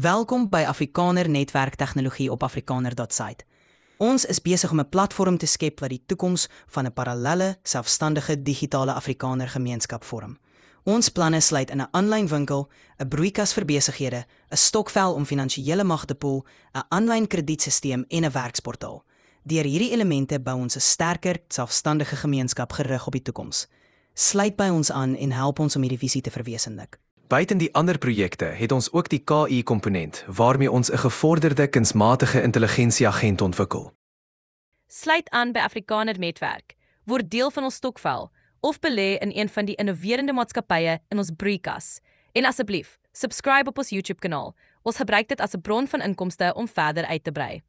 Welkom by Afrikaner Netwerk Tegnologie op afrikaner.site. Ons is besig om 'n platform te skep wat die toekoms van 'n parallelle, selfstandige digitale Afrikaner gemeenskap vorm. Ons planne sluit in 'n aanlyn winkel, 'n broeikas vir besighede, 'n stokvel om finansiële mag te pool, 'n aanlyn kredietstelsel en 'n werksportaal. Deur hierdie elemente bou ons 'n sterker, selfstandige gemeenskap gerig op die toekoms. Sluit by ons aan en help ons om hierdie visie te verwesenlik. Buiten die ander projekte het ons ook die KI-komponent, waarmee ons 'n gevorderde kunsmatige intelligensieagent ontwikkel. Sluit aan by Afrikaner Netwerk, word deel van ons stokvel of belê in een van die innoverende maatskappye in ons broeikas. En asseblief, subscribe op ons YouTube-kanaal. Ons gebruik dit as 'n bron van inkomste om verder uit te brei.